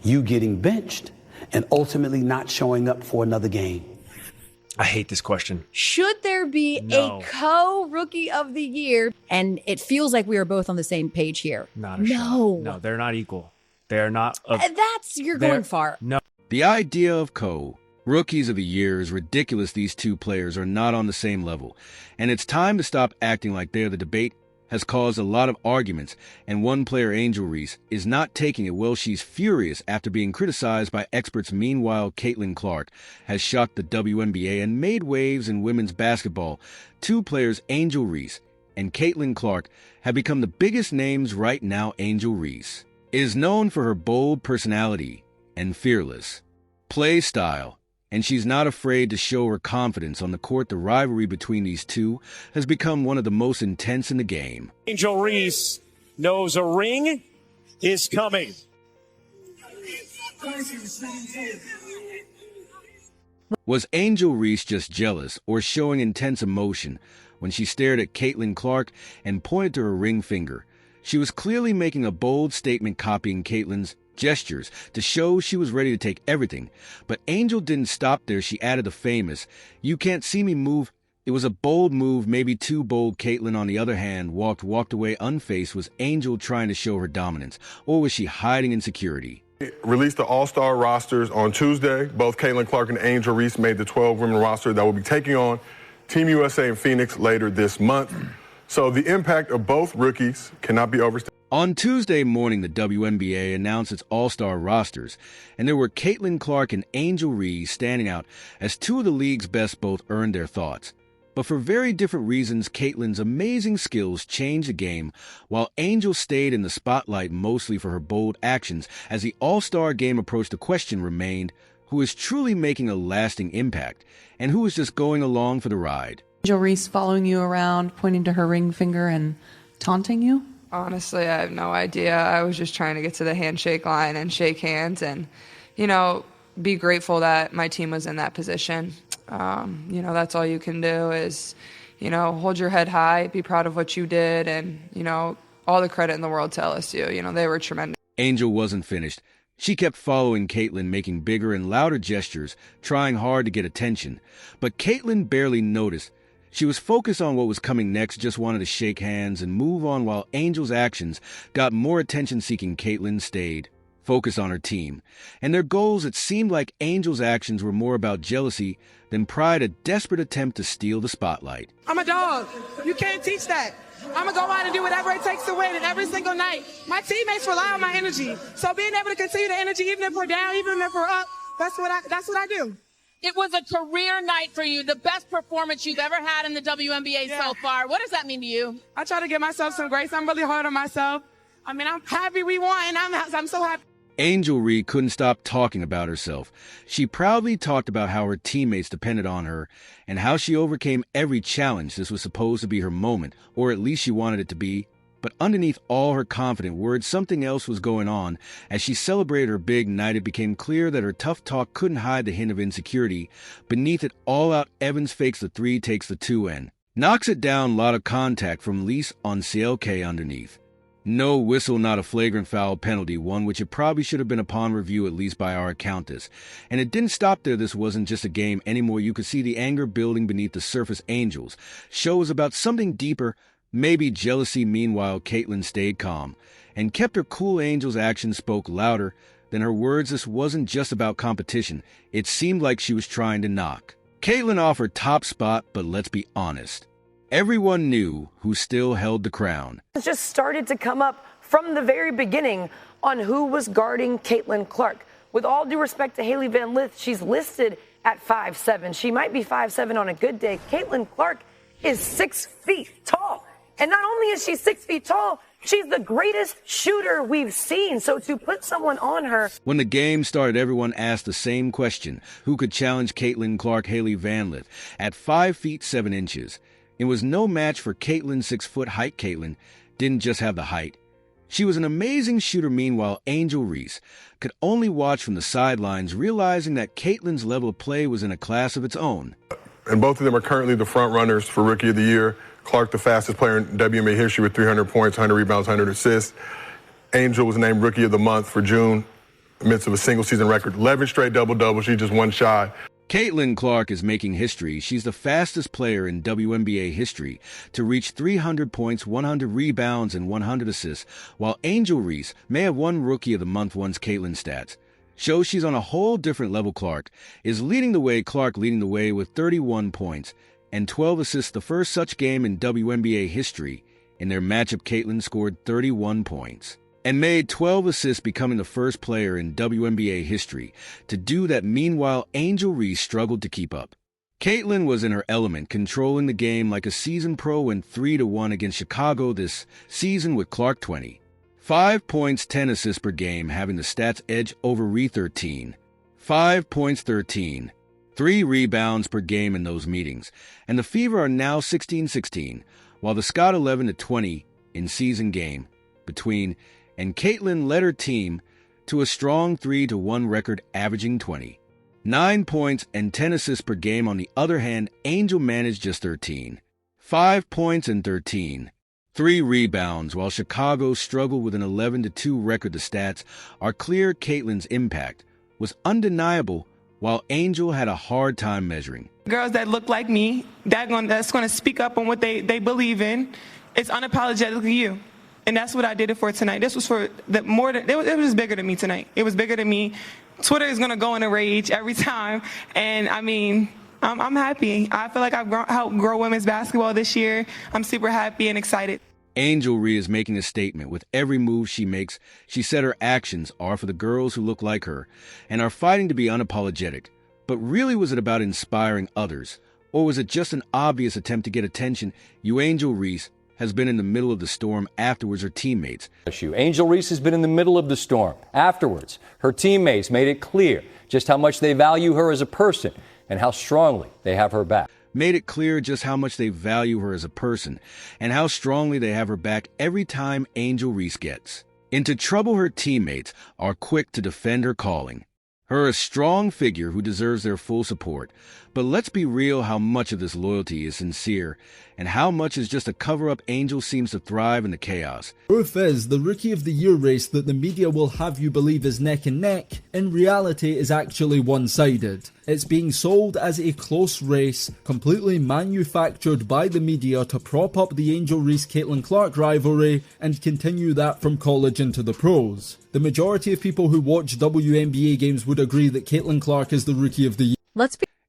you getting benched and ultimately not showing up for another game? I hate this question. Should there be a co-rookie of the year? And it feels like we are both on the same page here. Not a shot. No, they're not equal. They're not. You're going far. No. The idea of rookies of the year is ridiculous. These two players are not on the same level. And it's time to stop acting like they're the debate. Has caused a lot of arguments, and one player, Angel Reese, is not taking it well. She's furious after being criticized by experts. Meanwhile, Caitlin Clark has shocked the WNBA and made waves in women's basketball. Two players, Angel Reese and Caitlin Clark, have become the biggest names right now. Angel Reese is known for her bold personality and fearless play style, and she's not afraid to show her confidence on the court. The rivalry between these two has become one of the most intense in the game. Angel Reese knows a ring is coming. Was Angel Reese just jealous or showing intense emotion when she stared at Caitlin Clark and pointed to her ring finger? She was clearly making a bold statement, copying Caitlin's gestures to show she was ready to take everything. But Angel didn't stop there. She added the famous, "You can't see me move." It was a bold move, maybe too bold. Caitlin, on the other hand, walked away unfazed. Was Angel trying to show her dominance, or was she hiding insecurity? Released the all-star rosters on Tuesday. Both Caitlin Clark and Angel Reese made the 12-women roster that will be taking on Team USA in Phoenix later this month. So the impact of both rookies cannot be overstated. On Tuesday morning, the WNBA announced its all-star rosters, and there were Caitlin Clark and Angel Reese standing out as two of the league's best. Both earned their thoughts. But for very different reasons. Caitlin's amazing skills changed the game, while Angel stayed in the spotlight mostly for her bold actions. As the all-star game approached, the question remained, who is truly making a lasting impact, and who is just going along for the ride? Angel Reese following you around, pointing to her ring finger and taunting you? Honestly, I have no idea. I was just trying to get to the handshake line and shake hands and, be grateful that my team was in that position. That's all you can do is, hold your head high, be proud of what you did, and, all the credit in the world to LSU. They were tremendous. Angel wasn't finished. She kept following Caitlin, making bigger and louder gestures, trying hard to get attention. But Caitlin barely noticed. She was focused on what was coming next, just wanted to shake hands and move on, while Angel's actions got more attention-seeking. Caitlin stayed focused on her team and their goals. It seemed like Angel's actions were more about jealousy than pride, a desperate attempt to steal the spotlight. I'm a dog. You can't teach that. I'm going to go out and do whatever it takes to win, and every single night. My teammates rely on my energy. So being able to continue the energy, even if we're down, even if we're up, that's what I do. It was a career night for you, the best performance you've ever had in the WNBA so far. What does that mean to you? I try to give myself some grace. I'm really hard on myself. I'm happy we won, and I'm so happy. Angel Reese couldn't stop talking about herself. She proudly talked about how her teammates depended on her and how she overcame every challenge. This was supposed to be her moment, or at least she wanted it to be. But underneath all her confident words, something else was going on. As she celebrated her big night, it became clear that her tough talk couldn't hide the hint of insecurity. Beneath it all out, Evans fakes the three, takes the 2 and knocks it down. Lot of contact from Lise on CLK underneath. No whistle, not a flagrant foul penalty, one which it probably should have been upon review, at least by our accountants. And it didn't stop there. This wasn't just a game anymore. You could see the anger building beneath the surface. Angel's show was about something deeper, maybe jealousy. Meanwhile, Caitlin stayed calm and kept her cool. Angel's actions spoke louder than her words. This wasn't just about competition. It seemed like she was trying to knock Caitlin off her top spot, but let's be honest. Everyone knew who still held the crown. It just started to come up from the very beginning on who was guarding Caitlin Clark. With all due respect to Hailey Van Lith, she's listed at 5'7". She might be 5'7" on a good day. Caitlin Clark is 6 feet tall. And not only is she 6 feet tall, she's the greatest shooter we've seen. So to put someone on her. When the game started, everyone asked the same question. Who could challenge Caitlin Clark? Hailey Van Lith at 5 feet 7 inches. It was no match for Caitlin's 6-foot height. Caitlin didn't just have the height. She was an amazing shooter. Meanwhile, Angel Reese could only watch from the sidelines, realizing that Caitlin's level of play was in a class of its own. And both of them are currently the front runners for Rookie of the Year. Clark, the fastest player in WNBA history with 300 points, 100 rebounds, 100 assists. Angel was named Rookie of the Month for June. midst of a single-season record. 11 straight double-doubles. She's just one shy. Caitlin Clark is making history. She's the fastest player in WNBA history to reach 300 points, 100 rebounds, and 100 assists, while Angel Reese may have won Rookie of the Month once Caitlin's stats shows she's on a whole different level. Clark is leading the way. Clark leading the way with 31 points and 12 assists, the first such game in WNBA history. In their matchup, Caitlin scored 31 points and made 12 assists, becoming the first player in WNBA history to do that. Meanwhile, Angel Reese struggled to keep up. Caitlin was in her element, controlling the game like a seasoned pro, went 3-1 against Chicago this season with Clark 20. 5 points, 10 assists per game, having the stats edge over Reese 13. 5 points, 13. 3 rebounds per game in those meetings. And the Fever are now 16-16, while the Scott 11-20 in season game between, and Caitlin led her team to a strong 3-1 record, averaging 20. 9 points and 10 assists per game. On the other hand, Angel managed just 13. 5 points and 13. 3 rebounds, while Chicago struggled with an 11-2 record. The stats are clear. Caitlin's impact was undeniable, while Angel had a hard time measuring. Girls that look like me, that's going to speak up on what they believe in, it's unapologetically you. And that's what I did it for tonight. This was for the more than, it was bigger than me tonight. It was bigger than me. Twitter is going to go in a rage every time. And I mean, I'm happy. I feel like I've helped grow women's basketball this year. I'm super happy and excited. Angel Reese is making a statement. With every move she makes, she said her actions are for the girls who look like her and are fighting to be unapologetic. But really, was it about inspiring others? Or was it just an obvious attempt to get attention? Angel Reese has been in the middle of the storm. Afterwards, her teammates. Angel Reese has been in the middle of the storm. Afterwards, her teammates made it clear just how much they value her as a person and how strongly they have her back. Made it clear just how much they value her as a person and how strongly they have her back every time Angel Reese gets into trouble. Her teammates are quick to defend her calling her a strong figure who deserves their full support. But let's be real, how much of this loyalty is sincere and how much is just a cover-up? Angel seems to thrive in the chaos. Truth is, the Rookie of the Year race that the media will have you believe is neck and neck, in reality is actually one-sided. It's being sold as a close race, completely manufactured by the media to prop up the Angel Reese-Caitlin Clark rivalry and continue that from college into the pros. The majority of people who watch WNBA games would agree that Caitlin Clark is the Rookie of the Year.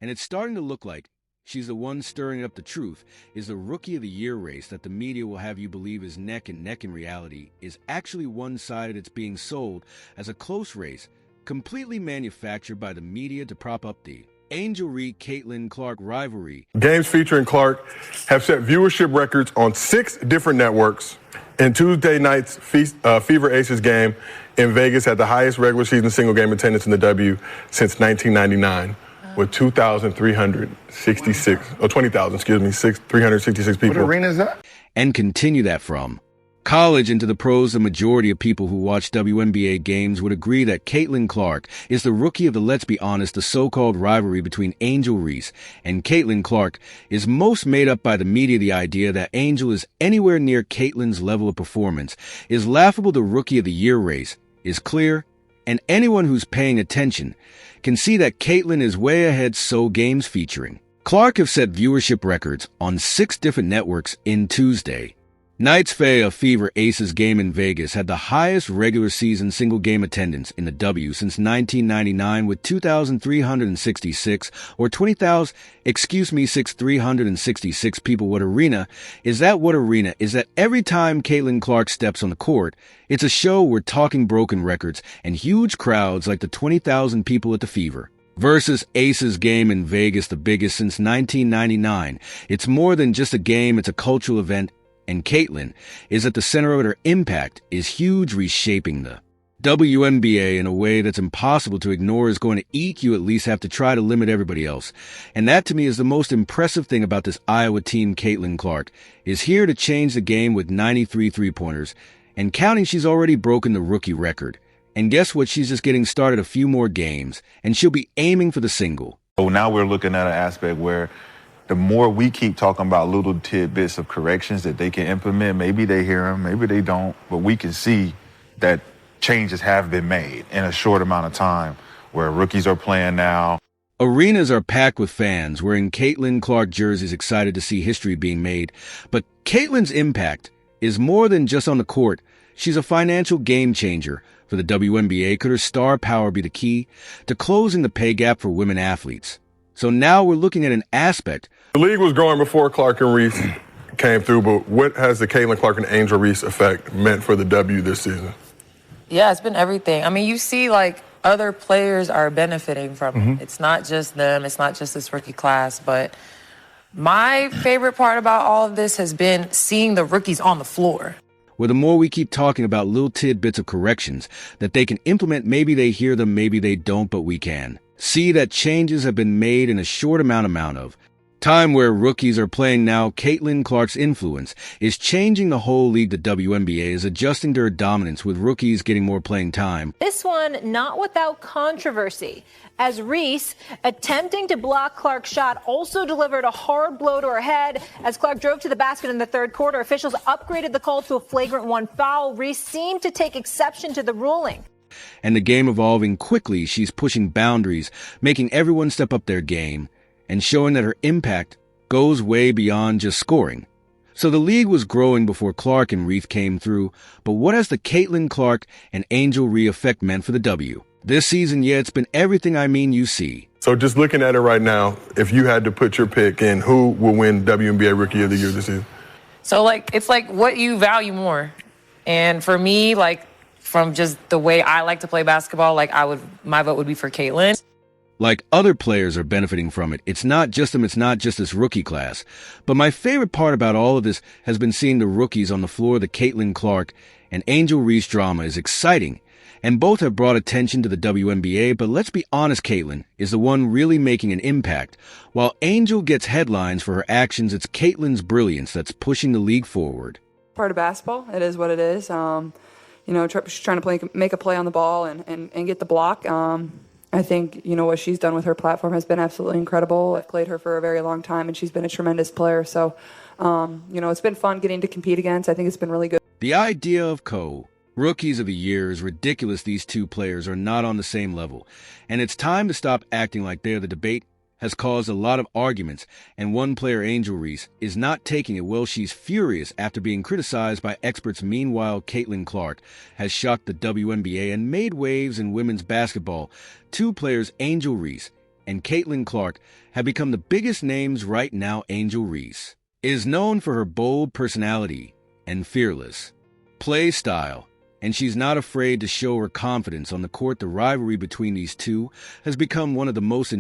And it's starting to look like she's the one stirring up the truth. Is the Rookie of the Year race that the media will have you believe is neck and neck in reality is actually one-sided. It's being sold as a close race, completely manufactured by the media to prop up the Angel Reese-Caitlin Clark rivalry. Games featuring Clark have set viewership records on 6 different networks. And Tuesday night's Fever Aces game in Vegas had the highest regular season single game attendance in the W since 1999. With 2,366, or 20,000, excuse me, 366 people. What arena is that? And continue that from college into the pros. The majority of people who watch WNBA games would agree that Caitlin Clark is the rookie of the, let's be honest, the so-called rivalry between Angel Reese and Caitlin Clark is most made up by the media. The idea that Angel is anywhere near Caitlin's level of performance is laughable. The Rookie of the Year race is clear, and anyone who's paying attention can see that Caitlin is way ahead. So games featuring Clark have set viewership records on 6 different networks in Tuesday night's Fever Aces game in Vegas had the highest regular season single game attendance in the W since 1999 with 2,366 or 6,366 people. What arena is that? What arena is that? Every time Caitlin Clark steps on the court, it's a show. We're talking broken records and huge crowds like the 20,000 people at the Fever versus Aces game in Vegas, the biggest since 1999. It's more than just a game. It's a cultural event. And Caitlin is at the center of it. Her impact is huge, reshaping the WNBA in a way that's impossible to ignore. Is going to eat you. At least have to try to limit everybody else. And that to me is the most impressive thing about this Iowa team. Caitlin Clark is here to change the game with 93 three-pointers and counting. She's already broken the rookie record. And guess what? She's just getting started. A few more games and she'll be aiming for the single. So now we're looking at an aspect where the more we keep talking about little tidbits of corrections that they can implement, maybe they hear them, maybe they don't, but we can see that changes have been made in a short amount of time where rookies are playing now. Arenas are packed with fans wearing Caitlin Clark jerseys excited to see history being made. But Caitlin's impact is more than just on the court. She's a financial game changer for the WNBA. Could her star power be the key to closing the pay gap for women athletes? So now we're looking at an aspect. The league was growing before Clark and Reese came through, but what has the Caitlin Clark and Angel Reese effect meant for the W this season? Yeah, it's been everything. I mean, you see, like, other players are benefiting from it. It's not just them. It's not just this rookie class. But my favorite part about all of this has been seeing the rookies on the floor. Where the more we keep talking about little tidbits of corrections that they can implement, maybe they hear them, maybe they don't, but we can see that changes have been made in a short amount of time. Where rookies are playing now, Caitlin Clark's influence is changing the whole league. The WNBA is adjusting to her dominance, with rookies getting more playing time. This one not without controversy, as Reese, attempting to block Clark's shot, also delivered a hard blow to her head. As Clark drove to the basket in the third quarter, officials upgraded the call to a flagrant 1 foul. Reese seemed to take exception to the ruling. And the game evolving quickly, she's pushing boundaries, making everyone step up their game, and showing that her impact goes way beyond just scoring. So the league was growing before Clark and Reese came through, but what has the Caitlin Clark and Angel Reese effect meant for the W? This season, yeah, it's been everything you see. So just looking at it right now, if you had to put your pick in, who will win WNBA Rookie of the Year this season? So, like, it's like what you value more. And for me, like, from just the way I like to play basketball, like, my vote would be for Caitlin. Like other players are benefiting from it. It's not just them. It's not just this rookie class. But my favorite part about all of this has been seeing the rookies on the floor. The Caitlin Clark and Angel Reese drama is exciting, and both have brought attention to the WNBA. But let's be honest, Caitlin is the one really making an impact. While Angel gets headlines for her actions, it's Caitlin's brilliance that's pushing the league forward. Part of basketball, it is what it is. She's trying to make a play on the ball and get the block. I think, what she's done with her platform has been absolutely incredible. I've played her for a very long time, and she's been a tremendous player. So, it's been fun getting to compete against. I think it's been really good. The idea of Rookies of the Year is ridiculous. These two players are not on the same level, and it's time to stop acting like they're the debate. Has caused a lot of arguments, and one player, Angel Reese, is not taking it well. She's furious after being criticized by experts. Meanwhile, Caitlin Clark has shocked the WNBA and made waves in women's basketball. Two players, Angel Reese and Caitlin Clark, have become the biggest names right now. Angel Reese is known for her bold personality and fearless play style, and she's not afraid to show her confidence on the court. The rivalry between these two has become one of the most